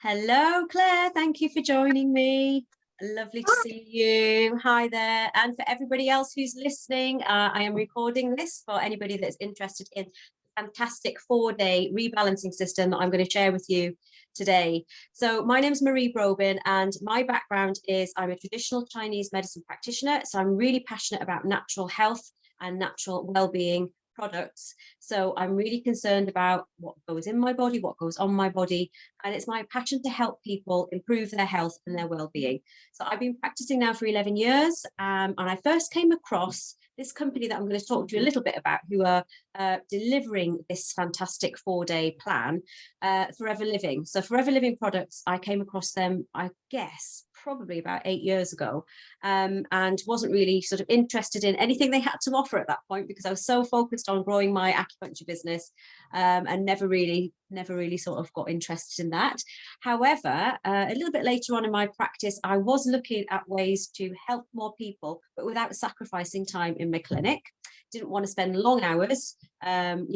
Hello, Claire. Thank you for joining me. Lovely to see you. Hi there. And for everybody else who's listening, I am recording this for anybody that's interested in the fantastic 4-day rebalancing system that I'm going to share with you today. So my name is Marie Brobin, and my background is I'm a traditional Chinese medicine practitioner. So I'm really passionate about natural health and natural well-being products. So I'm really concerned about what goes in my body, what goes on my body, and it's my passion to help people improve their health and their well-being. So I've been practicing now for 11 years, and I first came across this company that I'm going to talk to you a little bit about, who are delivering this fantastic 4-day plan, Forever Living. So Forever Living products, I came across them, I guess, probably about 8 years ago, and wasn't really sort of interested in anything they had to offer at that point because I was so focused on growing my acupuncture business, and never really sort of got interested in that. However, a little bit later on in my practice, I was looking at ways to help more people, but without sacrificing time in my clinic. Didn't want to spend long hours, and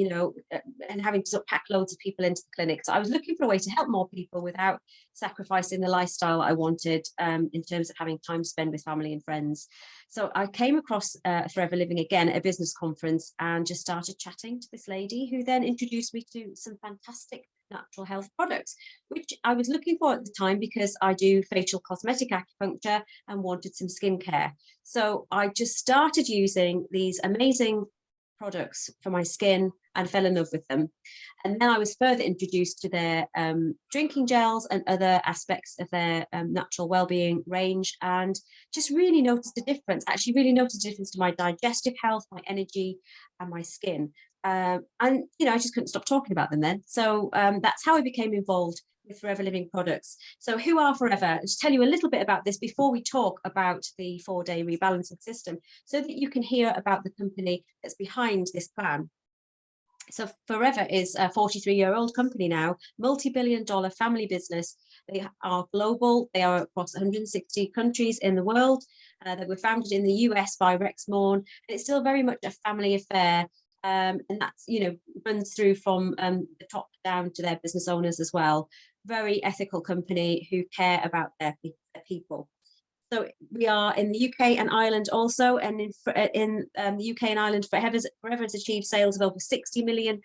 having to sort of pack loads of people into the clinic. So I was looking for a way to help more people without sacrificing the lifestyle I wanted, in terms of having time to spend with family and friends. So I came across Forever Living again at a business conference and just started chatting to this lady, who then introduced me to some fantastic natural health products, which I was looking for at the time because I do facial cosmetic acupuncture and wanted some skincare. So I just started using these amazing products for my skin and fell in love with them. And then I was further introduced to their drinking gels and other aspects of their natural well-being range, and just really noticed a difference, to my digestive health, my energy and my skin. And I just couldn't stop talking about them then. So that's how I became involved with Forever Living products. So who are Forever? I'll just tell you a little bit about this before we talk about the 4-day rebalancing system, so that you can hear about the company that's behind this plan. So Forever is a 43-year-old company now, multi-billion-dollar family business. They are global. They are across 160 countries in the world. They were founded in the US by Rex Morn, and it's still very much a family affair. And that's, runs through from the top down to their business owners as well. Very ethical company who care about their people. So we are in the UK and Ireland also, and in the UK and Ireland, Forever has achieved sales of over £60 million.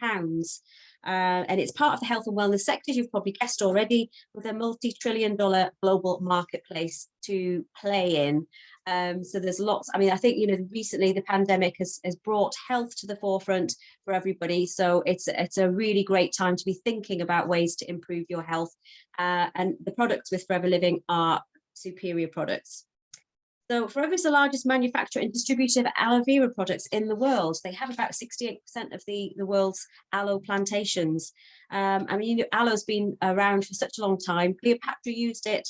And it's part of the health and wellness sector, you've probably guessed already, with a multi-trillion-dollar global marketplace to play in. So there's lots. I mean, I think, recently the pandemic has brought health to the forefront for everybody. So it's a really great time to be thinking about ways to improve your health. And the products with Forever Living are superior products. So Forever is the largest manufacturer and distributor of aloe vera products in the world. They have about 68% of the world's aloe plantations. Aloe's been around for such a long time. Cleopatra used it.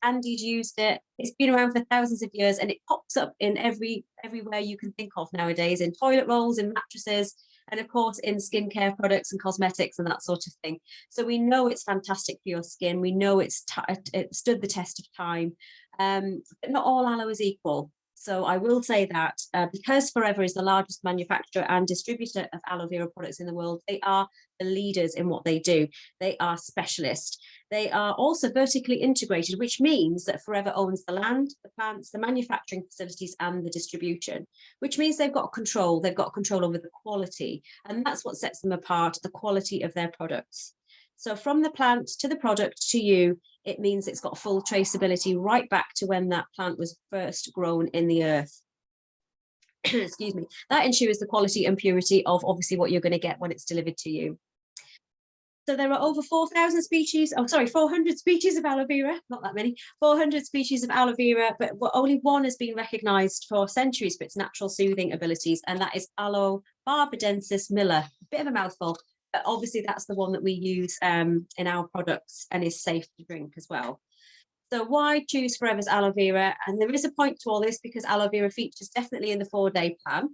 Andy's used it. It's been around for thousands of years, and it pops up in everywhere you can think of nowadays, in toilet rolls, in mattresses, and of course in skincare products and cosmetics and that sort of thing. So we know it's fantastic for your skin. We know it stood the test of time, but not all aloe is equal. So I will say that because Forever is the largest manufacturer and distributor of aloe vera products in the world, they are the leaders in what they do. They are specialists. They are also vertically integrated, which means that Forever owns the land, the plants, the manufacturing facilities, and the distribution, which means they've got control. They've got control over the quality, and that's what sets them apart, the quality of their products. So from the plant to the product to you, it means it's got full traceability right back to when that plant was first grown in the earth. Excuse me. That ensures the quality and purity of obviously what you're going to get when it's delivered to you. So there are over 400 species of aloe vera, not that many, 400 species of aloe vera, but only one has been recognised for centuries for its natural soothing abilities, and that is Aloe barbadensis Miller. A bit of a mouthful, but obviously that's the one that we use in our products and is safe to drink as well. So why choose Forever's aloe vera? And there is a point to all this, because aloe vera features definitely in the 4-day plan.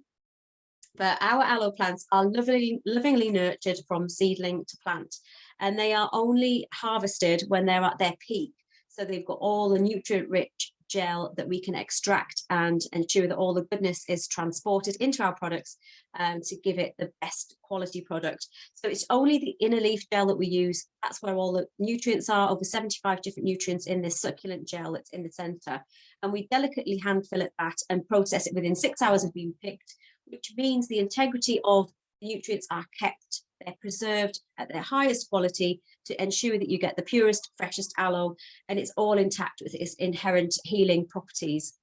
But our aloe plants are lovingly nurtured from seedling to plant, and they are only harvested when they're at their peak. So they've got all the nutrient-rich gel that we can extract and ensure that all the goodness is transported into our products to give it the best quality product. So it's only the inner leaf gel that we use. That's where all the nutrients are, over 75 different nutrients in this succulent gel that's in the center. And we delicately hand fillet that and process it within 6 hours of being picked, which means the integrity of the nutrients are kept. They're preserved at their highest quality to ensure that you get the purest, freshest aloe, and it's all intact with its inherent healing properties.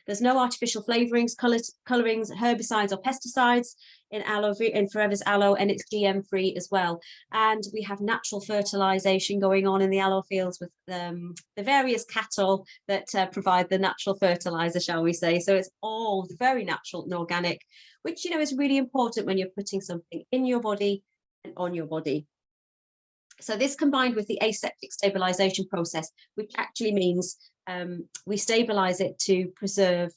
There's no artificial flavorings, colorings, herbicides or pesticides in Forever's aloe, and it's GM free as well. And we have natural fertilization going on in the aloe fields with the various cattle that provide the natural fertilizer, shall we say. So it's all very natural and organic, which, you know, is really important when you're putting something in your body and on your body. So this combined with the aseptic stabilization process, which actually means we stabilize it to preserve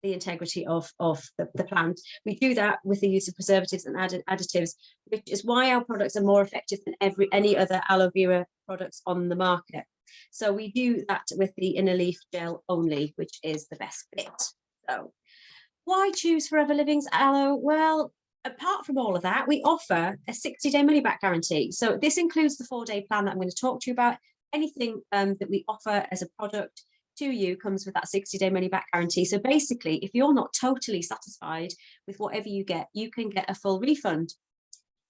the integrity of the plant. We do that with the use of preservatives and additives, which is why our products are more effective than any other aloe vera products on the market. So we do that with the inner leaf gel only, which is the best bit. So why choose Forever Living's aloe? Well, apart from all of that, we offer a 60-day money-back guarantee. So this includes the 4-day plan that I'm going to talk to you about. Anything that we offer as a product to you comes with that 60-day money-back guarantee. So basically, if you're not totally satisfied with whatever you get, you can get a full refund.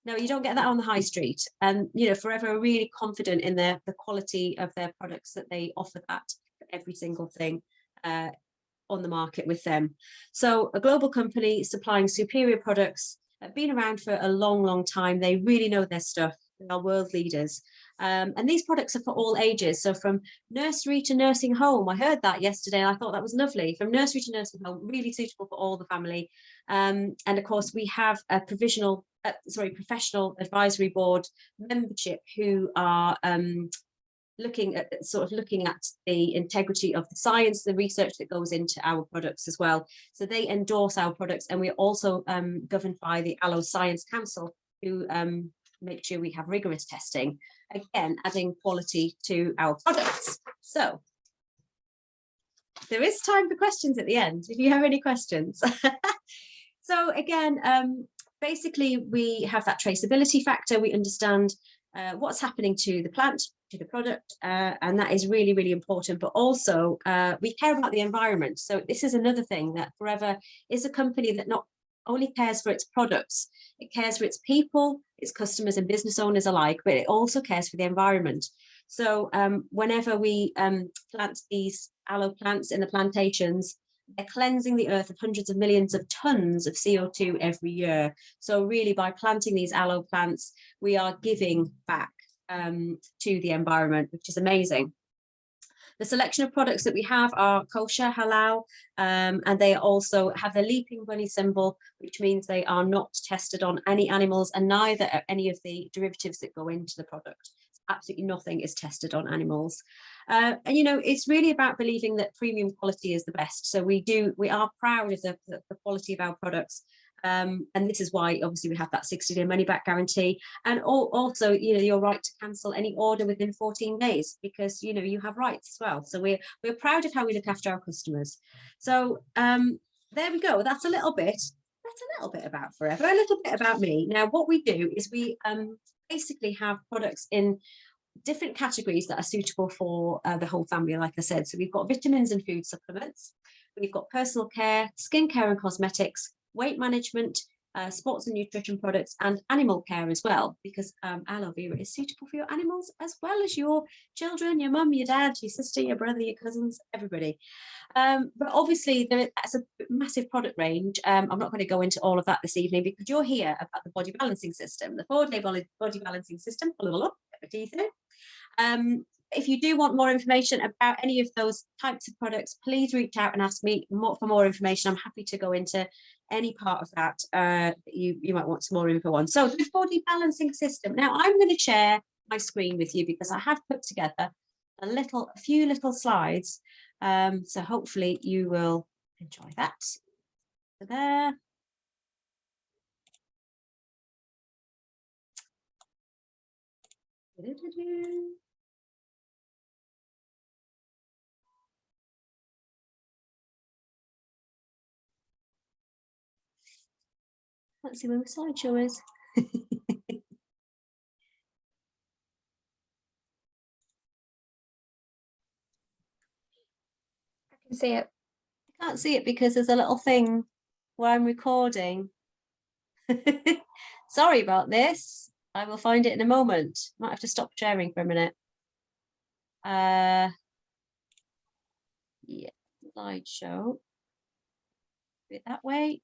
Now, you don't get that on the high street. And, you know, Forever are really confident in the quality of their products, that they offer that for every single thing on the market with them. So a global company supplying superior products, have been around for a long, long time. They really know their stuff. They are world leaders. And these products are for all ages. So from nursery to nursing home, I heard that yesterday and I thought that was lovely. From nursery to nursing home, really suitable for all the family. And of course, we have a professional advisory board membership who are looking at the integrity of the science, the research that goes into our products as well. So they endorse our products, and we're also governed by the Aloe Science Council, who make sure we have rigorous testing, again, adding quality to our products. So there is time for questions at the end, if you have any questions. So again, basically, we have that traceability factor. We understand what's happening to the plant, to the product, and that is really, really important. But also, we care about the environment. So this is another thing, that Forever is a company that not only cares for its products, it cares for its people, its customers and business owners alike, but it also cares for the environment. So whenever we plant these aloe plants in the plantations, they're cleansing the earth of hundreds of millions of tons of CO2 every year. So really, by planting these aloe plants, we are giving back to the environment, which is amazing. The selection of products that we have are kosher, halal, and they also have the leaping bunny symbol, which means they are not tested on any animals, and neither are any of the derivatives that go into the product. Absolutely nothing is tested on animals. And you know, it's really about believing that premium quality is the best. So we are proud of the quality of our products. And this is why obviously we have that 60-day money back guarantee, and also, you know, your right to cancel any order within 14 days, because, you know, you have rights as well. So we're proud of how we look after our customers. So there we go. That's a little bit about Forever, a little bit about me. Now, what we do is we basically have products in different categories that are suitable for the whole family, like I said. So we've got vitamins and food supplements, we've got personal care, skincare and cosmetics, weight management, sports and nutrition products, and animal care as well, because aloe vera is suitable for your animals as well as your children, your mum, your dad, your sister, your brother, your cousins, everybody. But obviously that's a massive product range. I'm not going to go into all of that this evening, because you're here about the body balancing system, the 4-day body balancing system. Pull it up, get my teeth in. If you do want more information about any of those types of products, please reach out and ask me for more information. I'm happy to go into any part of that you might want some more info on. So the body balancing system. Now I'm going to share my screen with you, because I have put together a few little slides. So hopefully you will enjoy that. So there. Let's see where my slideshow is. I can see it. I can't see it because there's a little thing where I'm recording. Sorry about this. I will find it in a moment. Might have to stop sharing for a minute. Yeah, slideshow. Do it that way.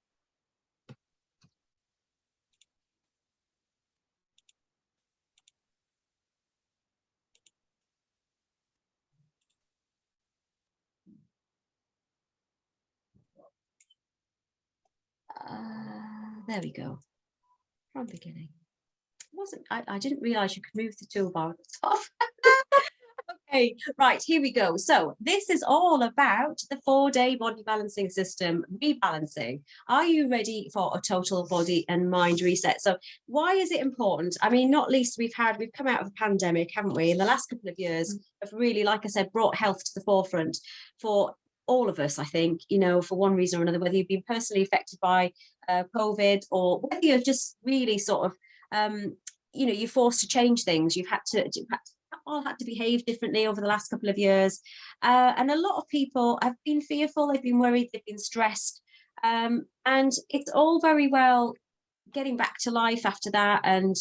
There we go. From beginning. I didn't realize you could move the toolbar at the top. Okay, right, here we go. So this is all about the 4-day body balancing system, rebalancing. Are you ready for a total body and mind reset? So why is it important? I mean, not least we've come out of a pandemic, haven't we? In the last couple of years have really, like I said, brought health to the forefront for all of us, I think, you know, for one reason or another, whether you've been personally affected by COVID or whether you're just really sort of, you know, you're forced to change things. You've all had to behave differently over the last couple of years. And a lot of people have been fearful, they've been worried, they've been stressed. And it's all very well getting back to life after that and,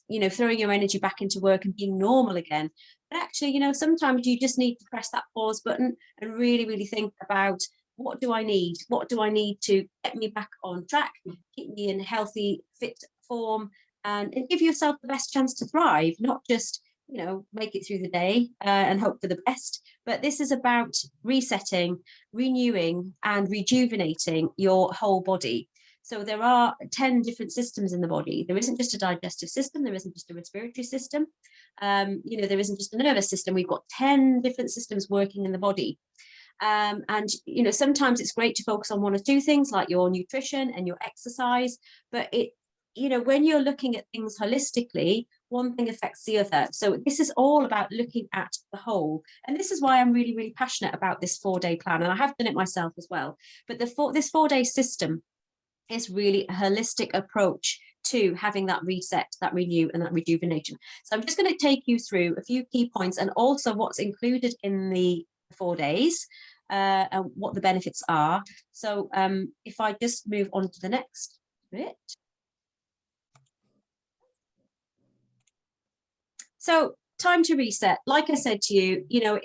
you know, throwing your energy back into work and being normal again. But actually, you know, sometimes you just need to press that pause button and really, really think about what do I need? What do I need to get me back on track, keep me in healthy, fit form, and give yourself the best chance to thrive, not just, you know, make it through the day and hope for the best. But this is about resetting, renewing, and rejuvenating your whole body. So there are 10 different systems in the body. There isn't just a digestive system. There isn't just a respiratory system. You know, there isn't just a nervous system. We've got 10 different systems working in the body. And, you know, sometimes it's great to focus on one or two things like your nutrition and your exercise, but you know, when you're looking at things holistically, one thing affects the other. So this is all about looking at the whole. And this is why I'm really, really passionate about this 4-day plan. And I have done it myself as well. But this 4-day system is really a holistic approach to having that reset, that renew, and that rejuvenation. So I'm just going to take you through a few key points and also what's included in the 4 days and what the benefits are. So if I just move on to the next bit. So time to reset, like I said to you, you know,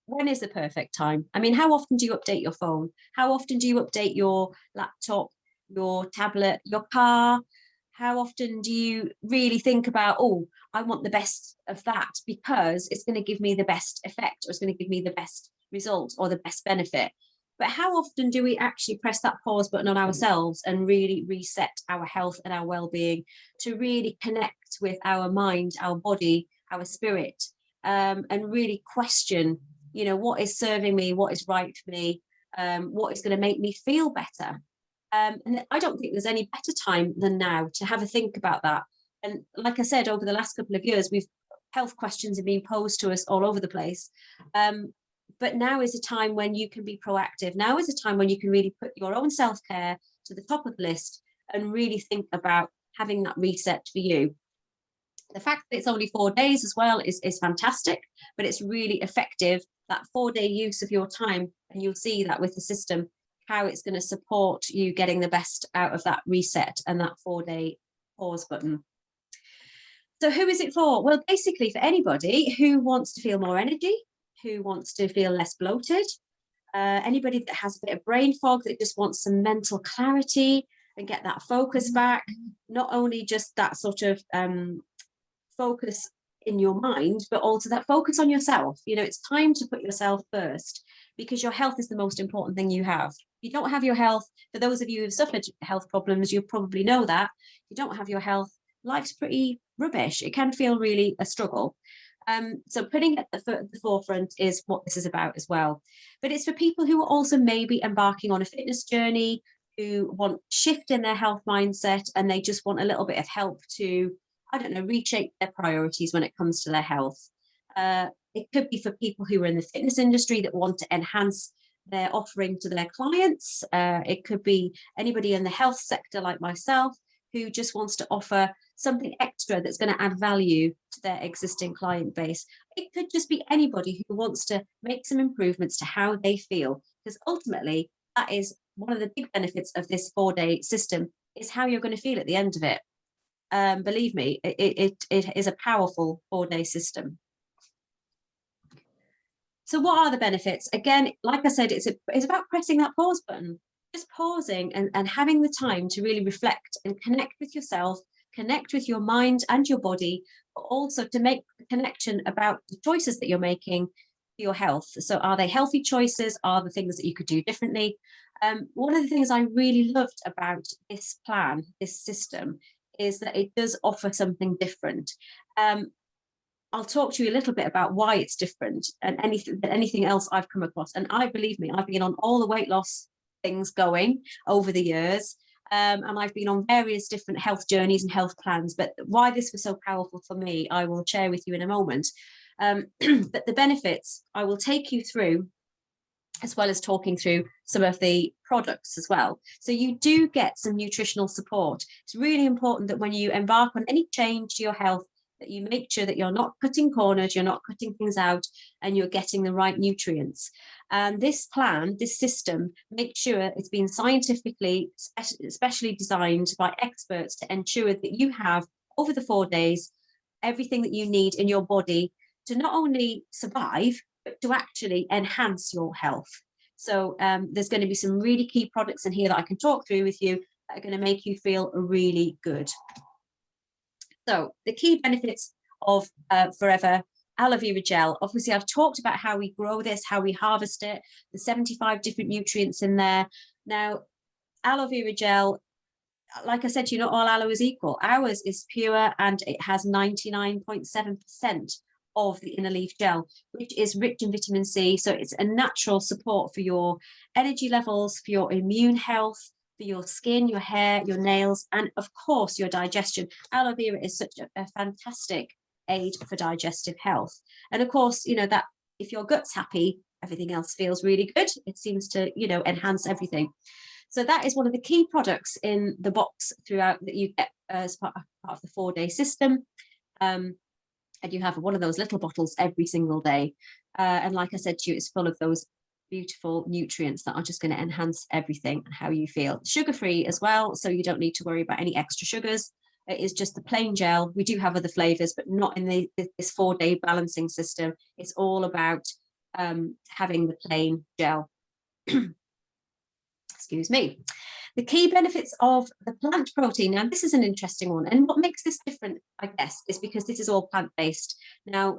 when is the perfect time? I mean, how often do you update your phone? How often do you update your laptop, your tablet, your car? How often do you really think about, oh, I want the best of that because it's going to give me the best effect or it's going to give me the best result or the best benefit? But how often do we actually press that pause button on ourselves and really reset our health and our well-being to really connect with our mind, our body, our spirit, and really question, you know, what is serving me, what is right for me, what is going to make me feel better. And I don't think there's any better time than now to have a think about that. And like I said, over the last couple of years, health questions have been posed to us all over the place. But now is a time when you can be proactive. Now is a time when you can really put your own self-care to the top of the list and really think about having that reset for you. The fact that it's only 4 days as well is fantastic, but it's really effective, that 4-day use of your time. And you'll see that with the system, how it's going to support you getting the best out of that reset and that 4-day pause button. So who is it for? Well, basically for anybody who wants to feel more energy, who wants to feel less bloated, anybody that has a bit of brain fog, that just wants some mental clarity and get that focus back, not only just that sort of focus in your mind, but also that focus on yourself. You know, it's time to put yourself first because your health is the most important thing you have. If you don't have your health, for those of you who've suffered health problems, you probably know that if you don't have your health, life's pretty rubbish. It can feel really a struggle. So putting it at the forefront is what this is about as well. But it's for people who are also maybe embarking on a fitness journey, who want shift in their health mindset, and they just want a little bit of help to, I don't know, reshape their priorities when it comes to their health. It could be for people who are in the fitness industry that want to enhance they're offering to their clients. It could be anybody in the health sector like myself who just wants to offer something extra that's going to add value to their existing client base. It could just be anybody who wants to make some improvements to how they feel, because ultimately that is one of the big benefits of this 4-day system, is how you're going to feel at the end of it. Believe me, it is a powerful 4-day system. So what are the benefits? Again, like I said, it's about pressing that pause button, just pausing and having the time to really reflect and connect with yourself, connect with your mind and your body, but also to make a connection about the choices that you're making for your health. So are they healthy choices? Are the things that you could do differently? One of the things I really loved about this plan, this system, is that it does offer something different. I'll talk to you a little bit about why it's different and anything else I've come across. And believe me, I've been on all the weight loss things going over the years. And I've been on various different health journeys and health plans. But why this was so powerful for me, I will share with you in a moment. But the benefits I will take you through, as well as talking through some of the products as well. So you do get some nutritional support. It's really important that when you embark on any change to your health, that you make sure that you're not cutting corners, you're not cutting things out, and you're getting the right nutrients. And this plan, this system, makes sure it's been scientifically, especially designed by experts to ensure that you have, over the 4 days, everything that you need in your body to not only survive, but to actually enhance your health. So there's going to be some really key products in here that I can talk through with you that are going to make you feel really good. So the key benefits of Forever aloe vera gel. Obviously, I've talked about how we grow this, how we harvest it, the 75 different nutrients in there. Now, aloe vera gel, like I said, not all aloe is equal. Ours is pure and it has 99.7% of the inner leaf gel, which is rich in vitamin C. So it's a natural support for your energy levels, for your immune health, for your skin, your hair, your nails, and of course your digestion. Aloe vera is such a fantastic aid for digestive health. And of course, that if your gut's happy, everything else feels really good. It seems to, enhance everything. So that is one of the key products in the box throughout that you get as part of the 4-day system. And you have one of those little bottles every single day. And like I said to you, it's full of those beautiful nutrients that are just going to enhance everything and how you feel. Sugar-free as well, so you don't need to worry about any extra sugars. It is just the plain gel. We do have other flavors, but not in this 4-day balancing system. It's all about having the plain gel. Excuse me. The key benefits of the plant protein. Now, this is an interesting one. And what makes this different, I guess, is because this is all plant-based. Now,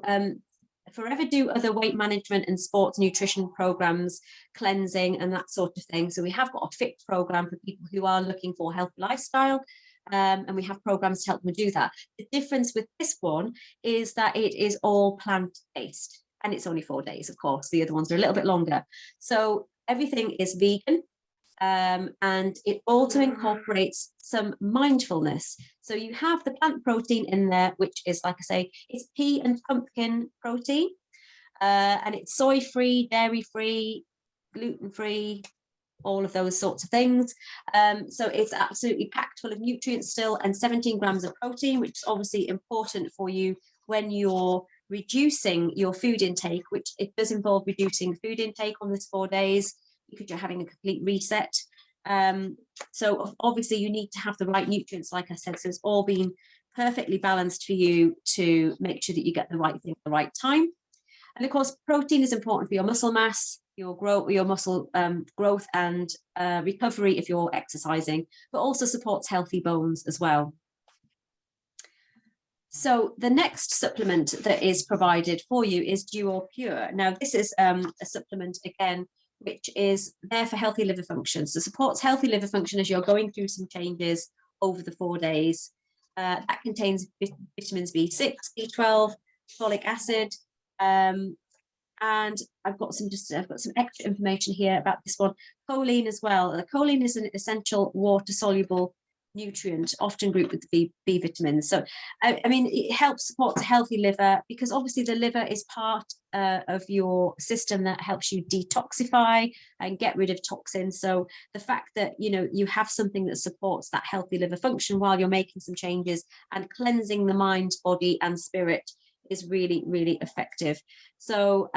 Forever do other weight management and sports nutrition programs, cleansing and that sort of thing. So we have got a fit program for people who are looking for a healthy lifestyle. And we have programs to help them do that. The difference with this one is that it is all plant-based. And it's only 4 days, of course. The other ones are a little bit longer. So everything is vegan. And it also incorporates some mindfulness. So you have the plant protein in there, which is, like I say, it's pea and pumpkin protein, and it's soy-free, dairy-free, gluten-free, all of those sorts of things. So it's absolutely packed full of nutrients still, and 17 grams of protein, which is obviously important for you when you're reducing your food intake, which it does involve reducing food intake on this 4 days, because you're having a complete reset. So obviously you need to have the right nutrients, like I said, so it's all been perfectly balanced for you to make sure that you get the right thing at the right time. And of course, protein is important for your muscle mass, your muscle growth and recovery if you're exercising, but also supports healthy bones as well. So the next supplement that is provided for you is Duo Pure. Now, this is a supplement, again, which is there for healthy liver function. So supports healthy liver function as you're going through some changes over the 4 days. That contains vitamins B6, B12, folic acid, and I've got some extra information here about this one. Choline as well. Choline is an essential water-soluble nutrient, often grouped with the B vitamins. So, I mean, it helps support a healthy liver, because obviously the liver is part of your system that helps you detoxify and get rid of toxins. So the fact that, you know, you have something that supports that healthy liver function while you're making some changes and cleansing the mind, body and spirit is really, really effective. So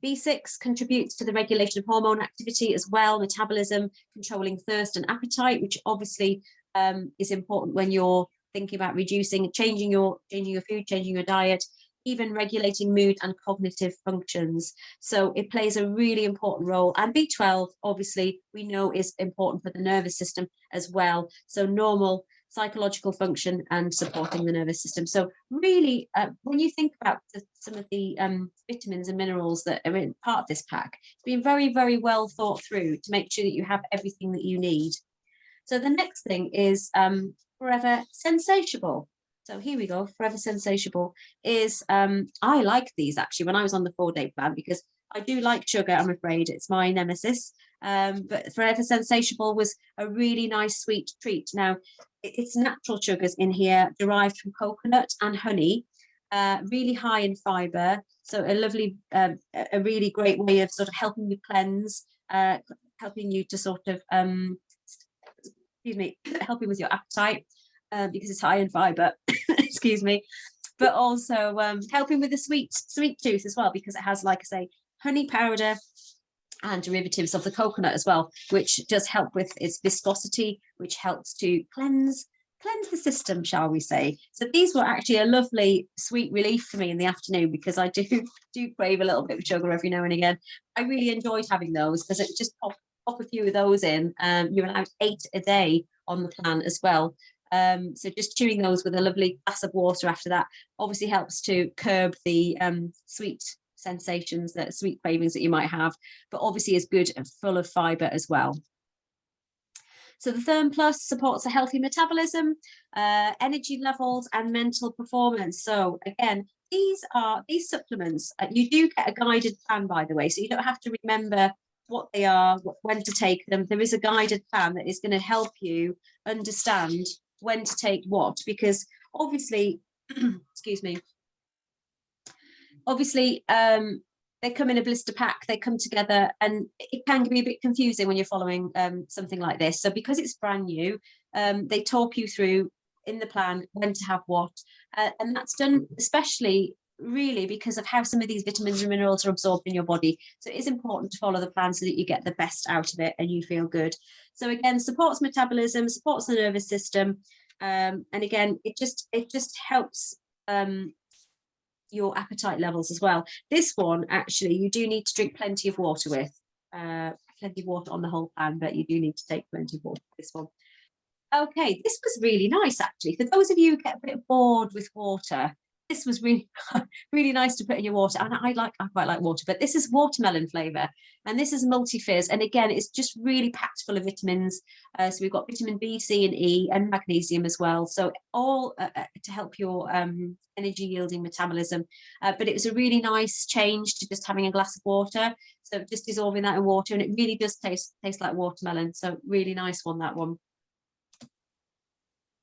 B6 contributes to the regulation of hormone activity as well, metabolism, controlling thirst and appetite, which obviously is important when you're thinking about reducing, changing your food, changing your diet, even regulating mood and cognitive functions. So it plays a really important role. And B12, obviously, we know is important for the nervous system as well. So normal psychological function and supporting the nervous system. So really, when you think about some of the vitamins and minerals that are in part of this pack, it's been very, very well thought through to make sure that you have everything that you need. So the next thing is Forever Sensatiable. So here we go. Forever Sensatiable is, I like these actually when I was on the 4-day plan, because I do like sugar, I'm afraid. It's my nemesis. But Forever Sensatiable was a really nice sweet treat. Now, it's natural sugars in here, derived from coconut and honey, really high in fiber. So a lovely, a really great way of sort of helping you cleanse, helping you to sort of, excuse me, helping with your appetite, because it's high in fiber, excuse me, but also helping with the sweet tooth as well, because it has, like I say, honey powder and derivatives of the coconut as well, which does help with its viscosity, which helps to cleanse the system, shall we say. So these were actually a lovely sweet relief for me in the afternoon, because I do crave a little bit of sugar every now and again. I really enjoyed having those, because it just pop a few of those in. You're allowed 8 a day on the plan as well. So just chewing those with a lovely glass of water after that obviously helps to curb the sweet sensations, that sweet cravings that you might have, but obviously is good and full of fiber as well. So the Therm Plus supports a healthy metabolism, energy levels and mental performance. So again, these supplements, you do get a guided plan, by the way, so you don't have to remember what they are, when to take them. There is a guided plan that is going to help you understand when to take what, because obviously, excuse me, obviously they come in a blister pack, they come together, and it can be a bit confusing when you're following something like this. So because it's brand new, they talk you through in the plan when to have what, and that's done especially really because of how some of these vitamins and minerals are absorbed in your body. So it is important to follow the plan so that you get the best out of it and you feel good. So again, supports metabolism, supports the nervous system, and again, it just helps your appetite levels as well. This one, actually, you do need to drink plenty of water with. Plenty of water on the whole plan, but you do need to take plenty of water with this one. Okay, this was really nice, actually. For those of you who get a bit bored with water, this was really, really nice to put in your water. And I quite like water, but this is watermelon flavour. And this is multi-fizz. And again, it's just really packed full of vitamins. So we've got vitamin B, C and E and magnesium as well. So all to help your energy yielding metabolism. But it was a really nice change to just having a glass of water. So just dissolving that in water. And it really does taste like watermelon. So really nice one, that one.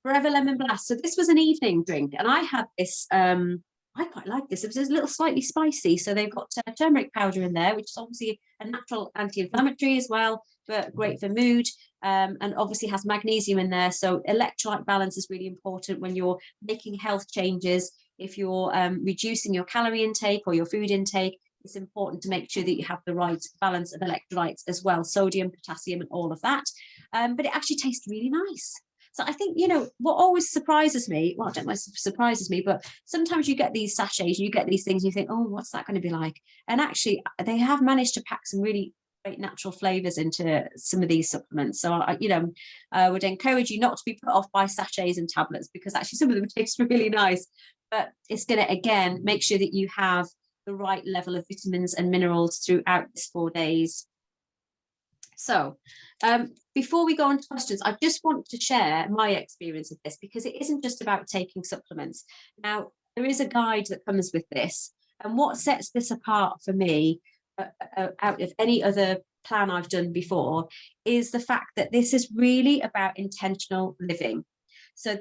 Forever Lemon Blast. So this was an evening drink, and I had this. I quite like this. It was a little slightly spicy, so they've got turmeric powder in there, which is obviously a natural anti-inflammatory as well, but great for mood. And obviously has magnesium in there, so electrolyte balance is really important when you're making health changes. If you're reducing your calorie intake or your food intake, it's important to make sure that you have the right balance of electrolytes as well, sodium, potassium, and all of that. But it actually tastes really nice. So I think, you know, what always surprises me, well, I don't know if it surprises me, but sometimes you get these sachets, you get these things, and you think, oh, what's that going to be like? And actually, they have managed to pack some really great natural flavors into some of these supplements. So, I would encourage you not to be put off by sachets and tablets, because actually some of them taste really nice. But it's going to, again, make sure that you have the right level of vitamins and minerals throughout this 4 days. So before we go on to questions, I just want to share my experience of this, because it isn't just about taking supplements. Now, there is a guide that comes with this. And what sets this apart for me out of any other plan I've done before, is the fact that this is really about intentional living. So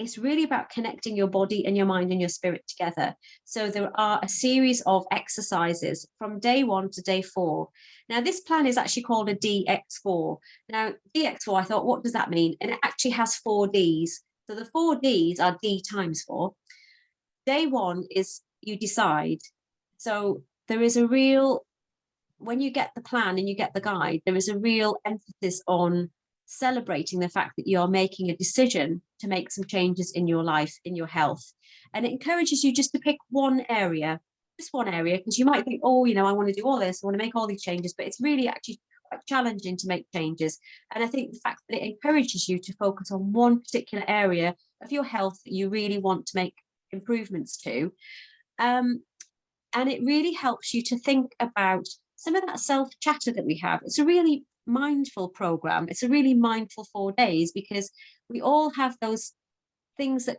it's really about connecting your body and your mind and your spirit together. So there are a series of exercises from day 1 to day 4. Now, this plan is actually called a DX4. Now, DX4, I thought, what does that mean? And it actually has 4 Ds. So the 4 Ds are D times 4. Day 1 is you decide. So there is a real, when you get the plan and you get the guide, there is a real emphasis on celebrating the fact that you're making a decision to make some changes in your life, in your health. And it encourages you just to pick one area, because you might think, oh, I want to do all this, I want to make all these changes, but it's really actually quite challenging to make changes. And I think the fact that it encourages you to focus on one particular area of your health that you really want to make improvements to. And it really helps you to think about some of that self-chatter that we have. It's a really mindful program. It's a really mindful 4 days, because we all have those things that,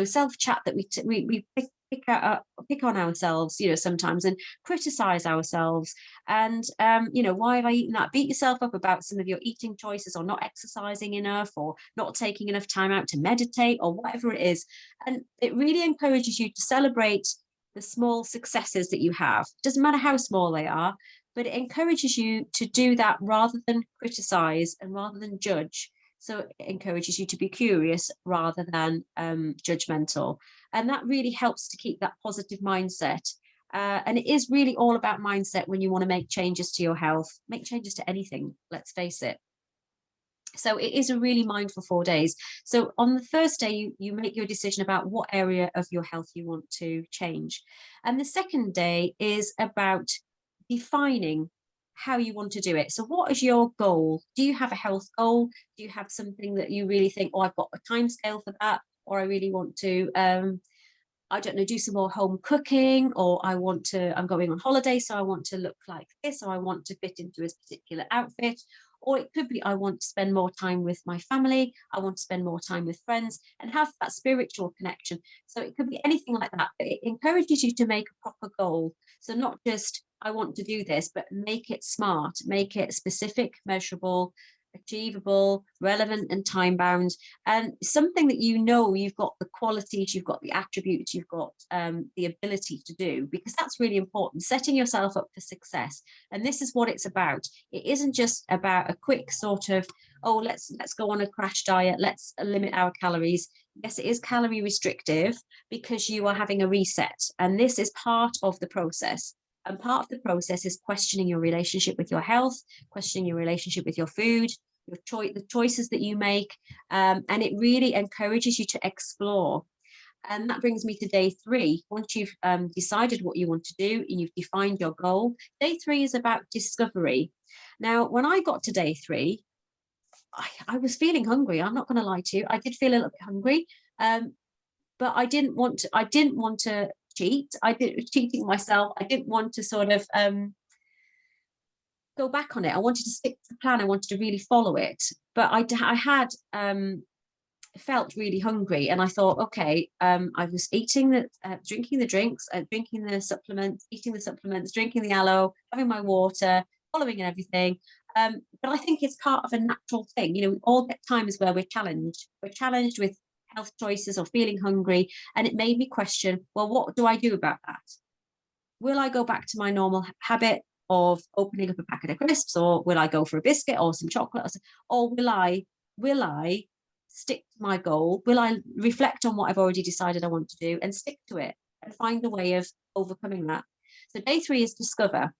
self-chat that we pick on ourselves, sometimes, and criticize ourselves. And, why have I eaten that? Beat yourself up about some of your eating choices, or not exercising enough, or not taking enough time out to meditate, or whatever it is. And it really encourages you to celebrate the small successes that you have. Doesn't matter how small they are, but it encourages you to do that rather than criticize and rather than judge. So it encourages you to be curious rather than judgmental. And that really helps to keep that positive mindset. And it is really all about mindset when you want to make changes to your health, make changes to anything, let's face it. So it is a really mindful 4 days. So on the first day, you make your decision about what area of your health you want to change. And the second day is about defining how you want to do it. So what is your goal? Do you have a health goal? Do you have something that you really think, oh, I've got a time scale for that, or I really want to I don't know, do some more home cooking, or I'm going on holiday, so I want to look like this, or I want to fit into a particular outfit. Or it could be, I want to spend more time with my family, I want to spend more time with friends, and have that spiritual connection. So it could be anything like that, but it encourages you to make a proper goal. So not just, I want to do this, but make it smart, make it specific, measurable, achievable, relevant, and time bound, and something that you've got the qualities, you've got the attributes, you've got the ability to do, because that's really important. Setting yourself up for success, and this is what it's about. It isn't just about a quick sort of, oh, let's go on a crash diet, let's limit our calories. Yes, it is calorie restrictive, because you are having a reset, and this is part of the process. And part of the process is questioning your relationship with your health, questioning your relationship with your food, the choices that you make. And it really encourages you to explore. And that brings me to day 3. Once you've decided what you want to do and you've defined your goal, day 3 is about discovery. Now, when I got to day 3, I was feeling hungry. I'm not going to lie to you. I did feel a little bit hungry, but I didn't want to cheat. I did cheating myself. I didn't want to sort of go back on it. I wanted to stick to the plan. I wanted to really follow it. But I had felt really hungry, and I thought, okay, I was drinking the drinks, drinking the supplements, eating the supplements, drinking the aloe, having my water, following everything. But I think it's part of a natural thing. We all get times where we're challenged. We're challenged with health choices or feeling hungry, and it made me question, well, what do I do about that? Will I go back to my normal habit of opening up a packet of crisps, or will I go for a biscuit or some chocolate, or will I stick to my goal? Will I reflect on what I've already decided I want to do and stick to it and find a way of overcoming that? So day 3 is discover.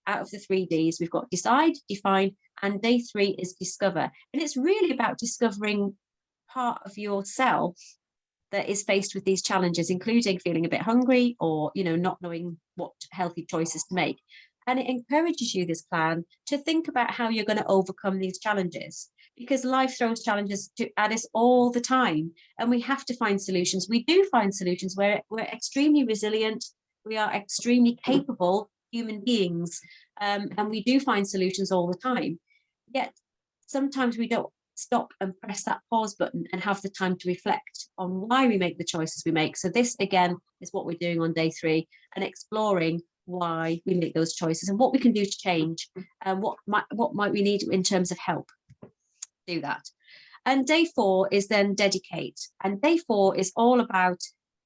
Out of the 3 Ds, we've got decide, define, and day 3 is discover. And it's really about discovering part of yourself that is faced with these challenges, including feeling a bit hungry, or not knowing what healthy choices to make. And it encourages you, this plan, to think about how you're going to overcome these challenges, because life throws challenges at us all the time, and we have to find solutions. We do find solutions. We're extremely resilient, we are extremely capable human beings, and we do find solutions all the time. Yet sometimes we don't stop and press that pause button and have the time to reflect on why we make the choices we make. So this, again, is what we're doing on day 3, and exploring why we make those choices and what we can do to change, and what might we need in terms of help do that. And day 4 is then dedicate. And day 4 is all about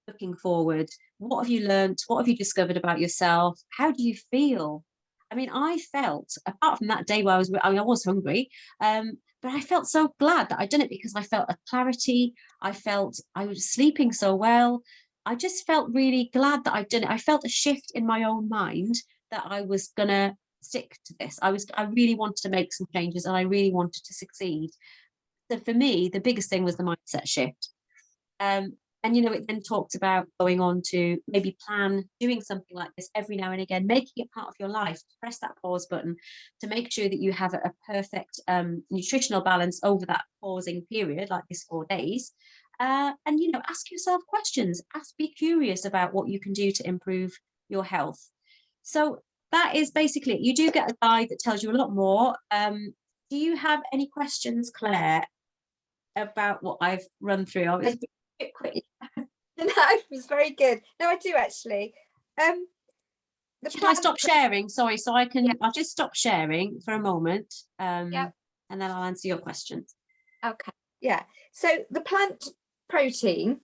looking forward. What have you learned? What have you discovered about yourself? How do you feel? I mean, I felt, apart from that day where I was hungry, but I felt so glad that I'd done it, because I felt a clarity. I felt I was sleeping so well. I just felt really glad that I'd done it. I felt a shift in my own mind that I was gonna stick to this. I really wanted to make some changes, and I really wanted to succeed. So for me, the biggest thing was the mindset shift. And it then talked about going on to maybe plan doing something like this every now and again, making it part of your life. Press that pause button to make sure that you have a perfect nutritional balance over that pausing period, like this 4 days. And ask yourself questions. Be curious about what you can do to improve your health. So that is basically it. You do get a guide that tells you a lot more. Do you have any questions, Claire, about what I've run through? I was a bit quick. No, it was very good. No, I do actually. Should I stop sharing? Sorry, so I can. Yeah. I'll just stop sharing for a moment, and then I'll answer your questions. Okay. Yeah. So the plant protein.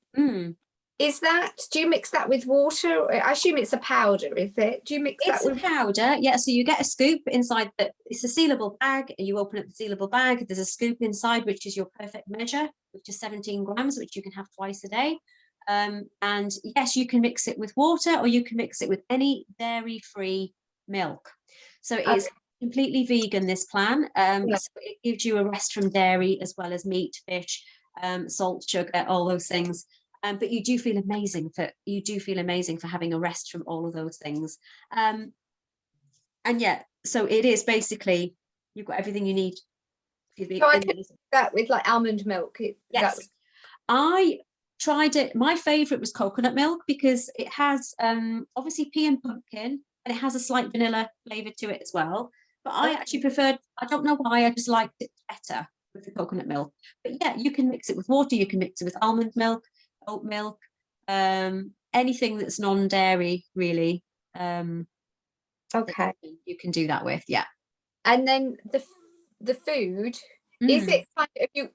Is that, do you mix that with water? I assume it's a powder, is it? Do you mix that with powder? Yeah, so you get a scoop inside it's a sealable bag, and you open up the sealable bag. There's a scoop inside, which is your perfect measure, which is 17 grams, which you can have twice a day. And yes, you can mix it with water, or you can mix it with any dairy-free milk. So it is completely vegan, this plan. So it gives you a rest from dairy, as well as meat, fish, salt, sugar, all those things. But you do feel amazing for having a rest from all of those things. And yeah, so it is basically, you've got everything you need. So I could do that with like almond milk. Yes, I tried it. My favorite was coconut milk, because it has obviously pea and pumpkin, and it has a slight vanilla flavor to it as well. But I actually preferred, I don't know why, I just liked it better with the coconut milk. But yeah, you can mix it with water, you can mix it with almond milk, oat milk, anything that's non-dairy, really. Okay, you can do that with, yeah. And then the food, is it kind of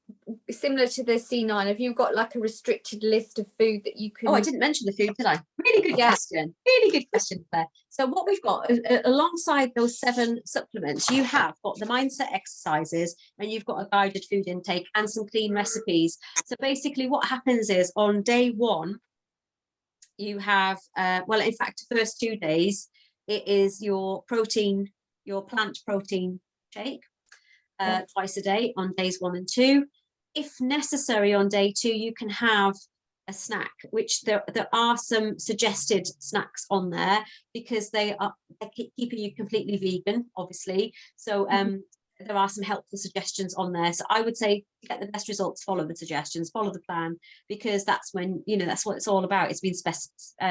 similar to the C9? Have you got like a restricted list of food that you can? Oh, I didn't mention the food, did I? Really good question. Really good question, Claire. So what we've got alongside those 7 supplements, you have got the mindset exercises, and you've got a guided food intake and some clean recipes. So basically what happens is, on day 1, you have, well, in fact, the first 2 days, it is your plant protein shake. Twice a day on days 1 and 2. If necessary, on day 2, you can have a snack, which there are some suggested snacks on there, because they're keeping you completely vegan, obviously. So there are some helpful suggestions on there. So I would say, to get the best results, follow the suggestions, follow the plan, because that's when, that's what it's all about. It's been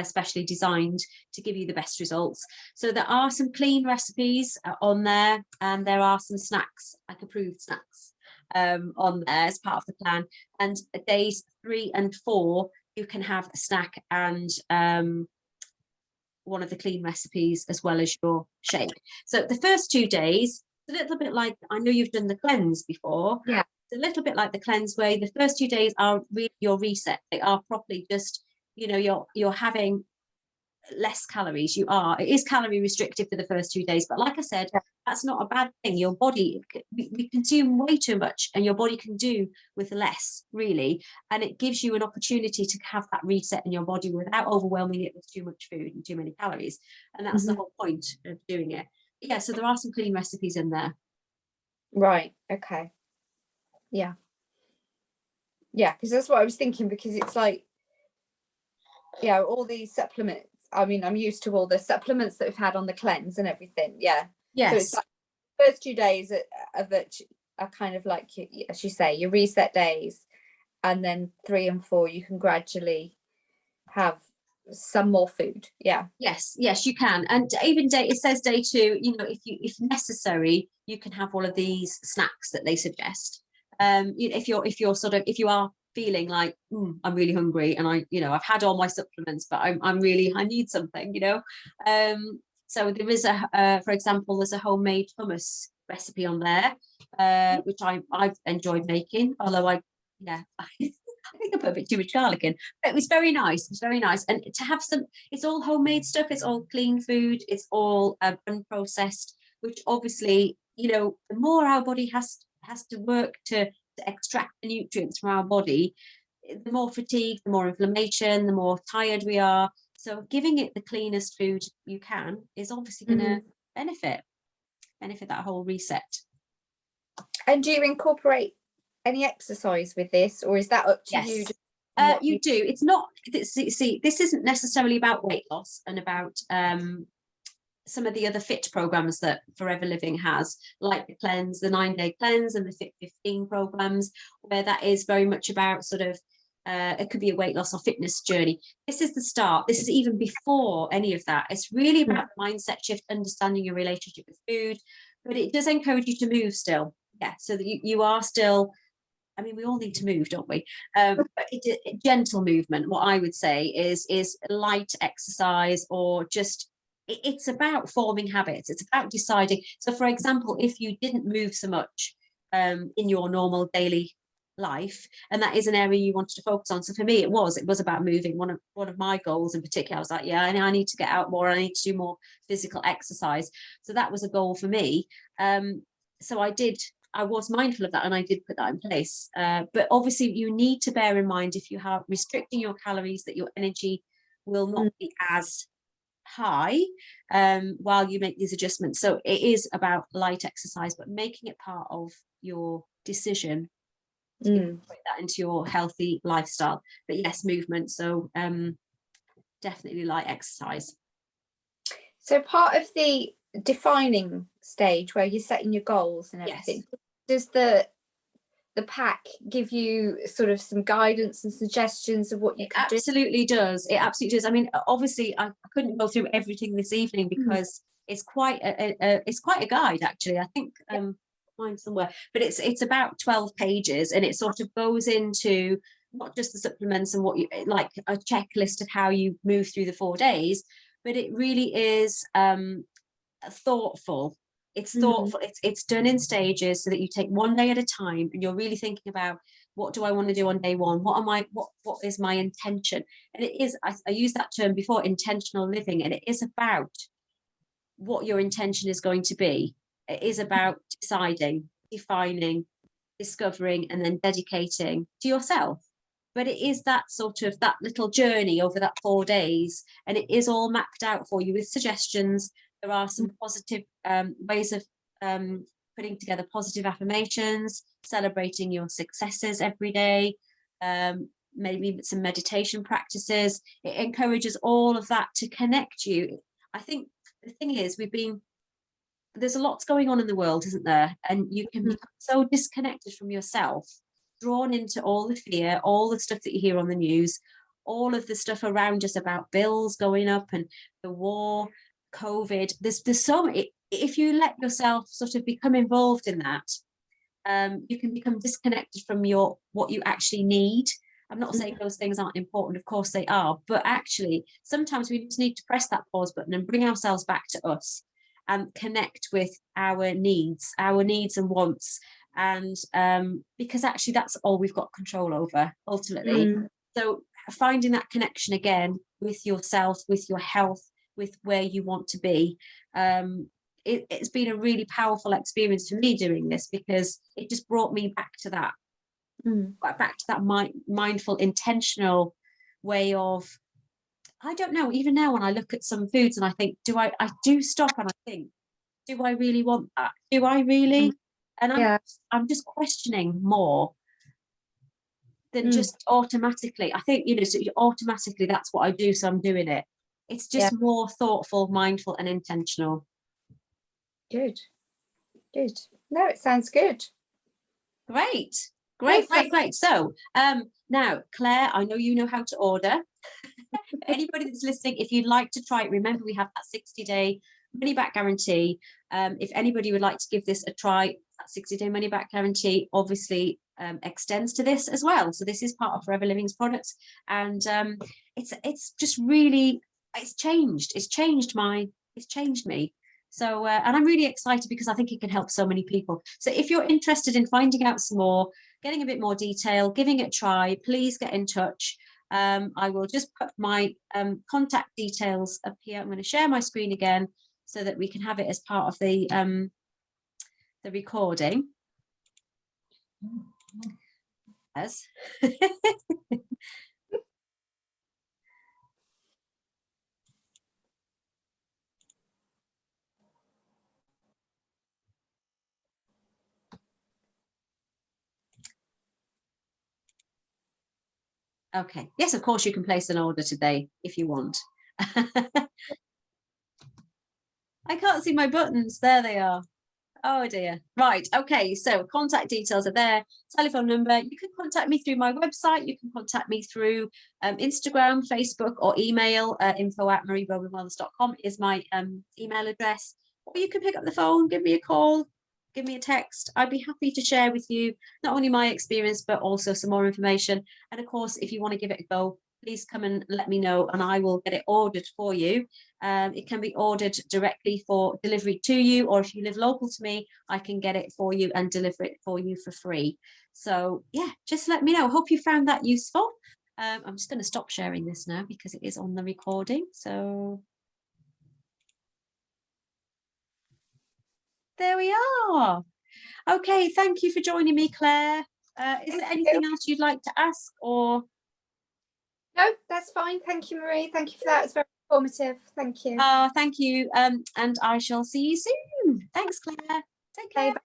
specially designed to give you the best results. So there are some clean recipes on there, and there are some snacks, like approved snacks, on there as part of the plan. And days 3 and 4, you can have a snack and one of the clean recipes, as well as your shake. So the first 2 days, a little bit like, I know you've done the cleanse before. Yeah. It's a little bit like the cleanse, where the first 2 days are really your reset. They are properly just, you're having less calories. It is calorie restrictive for the first 2 days, but like I said, that's not a bad thing. Your body, we consume way too much, and your body can do with less, really. And it gives you an opportunity to have that reset in your body without overwhelming it with too much food and too many calories. And that's the whole point of doing it. Yeah, so there are some clean recipes in there. Right. Okay. Yeah, because that's what I was thinking, because it's like, all these supplements. I mean, I'm used to all the supplements that we've had on the cleanse and everything. Yeah. Yes. So it's like the first 2 days of it are kind of like, as you say, your reset days, and then 3 and 4, you can gradually have some more food. Yes, you can. And even it says day 2, if necessary, you can have one of these snacks that they suggest. If you are feeling like, I'm really hungry, and I've had all my supplements, but I need something, So there is for example, there's a homemade hummus recipe on there, which I've enjoyed making, although yeah, I think I put a bit too much garlic in. But it was very nice. It was very nice. And to have it's all homemade stuff. It's all clean food. It's all unprocessed, which obviously, the more our body has to work to extract the nutrients from our body, the more fatigue, the more inflammation, the more tired we are. So giving it the cleanest food you can is obviously going to benefit that whole reset. And do you incorporate any exercise with this, or is that up to you? You do. It's not. See, this isn't necessarily about weight loss and about some of the other fit programs that Forever Living has, like the cleanse, the 9-day cleanse, and the Fit 15 programs, where that is very much about sort of. It could be a weight loss or fitness journey. This is the start. This is even before any of that. It's really about mindset shift, understanding your relationship with food, but it does encourage you to move still. Yeah, so that you are still. I mean, we all need to move, don't we? But gentle movement, what I would say is light exercise, or just, it's about forming habits. It's about deciding. So for example, if you didn't move so much in your normal daily life, and that is an area you wanted to focus on. So for me, it was about moving. One of my goals in particular, I was like, yeah, I need to get out more. I need to do more physical exercise. So that was a goal for me. So I was mindful of that, and I did put that in place. But obviously you need to bear in mind, if you have restricting your calories, that your energy will not be as high while you make these adjustments. So it is about light exercise, but making it part of your decision to incorporate that into your healthy lifestyle. But yes, movement. So definitely light exercise. So part of the defining stage where you're setting your goals and everything, does the pack give you sort of some guidance and suggestions of what you can do? It absolutely does. I mean, obviously I couldn't go through everything this evening because it's quite a guide, actually. I think mine somewhere, but it's about 12 pages, and it sort of goes into not just the supplements and what you like, a checklist of how you move through the 4 days, but it really is thoughtful. It's thoughtful. It's done in stages, so that you take one day at a time, and you're really thinking about, what do I want to do on day one? What is my intention? And it is, I used that term before, intentional living, and it is about what your intention is going to be. It is about deciding, defining, discovering, and then dedicating to yourself. But it is that sort of that little journey over that 4 days, and it is all mapped out for you with suggestions. There are some positive ways of putting together positive affirmations, celebrating your successes every day, maybe some meditation practices. It encourages all of that to connect you. I think the thing is, there's a lot going on in the world, isn't there? And you can become so disconnected from yourself, drawn into all the fear, all the stuff that you hear on the news, all of the stuff around us about bills going up and the war, COVID. There's so many. If you let yourself sort of become involved in that, you can become disconnected from what you actually need. I'm not saying those things aren't important, of course they are, but actually sometimes we just need to press that pause button and bring ourselves back to us and connect with our needs and wants, and because actually that's all we've got control over ultimately. So finding that connection again with yourself, with your health, with where you want to be, it's been a really powerful experience for me doing this, because it just brought me back to that mindful, intentional way of, I don't know, even now when I look at some foods and I think, I do stop and I think, do I really want that? Do I really? And I'm just questioning more than just automatically. I think, so automatically that's what I do, so I'm doing it. It's just more thoughtful, mindful, and intentional. Good. No, it sounds good. Great. So now, Claire, I know you know how to order. Anybody that's listening, if you'd like to try it, remember we have that 60-day money back guarantee. If anybody would like to give this a try, that 60-day money back guarantee obviously extends to this as well. So this is part of Forever Living's products, and it's just really, it's changed my it's changed me. So, and I'm really excited because I think it can help so many people. So if you're interested in finding out some more, getting a bit more detail, giving it a try, please get in touch. I will just put my contact details up here. I'm going to share my screen again so that we can have it as part of the recording. Yes. Okay. Yes, of course you can place an order today if you want. I can't see my buttons. There they are. Oh dear. Right. Okay. So contact details are there. Telephone number. You can contact me through my website. You can contact me through Instagram, Facebook, or email. info@mariebowmanwellness.com is my email address. Or you can pick up the phone, give me a call, give me a text. I'd be happy to share with you not only my experience, but also some more information. And of course, if you want to give it a go, please come and let me know and I will get it ordered for you. It can be ordered directly for delivery to you, or if you live local to me, I can get it for you and deliver it for you for free. So yeah, just let me know. Hope you found that useful. I'm just going to stop sharing this now because it is on the recording. So there we are. Okay, thank you for joining me, Claire. Is there anything else you'd like to ask or? No, that's fine. Thank you, Marie. Thank you for that. It's very informative. Thank you. Thank you. And I shall see you soon. Thanks, Claire. Take care. Bye.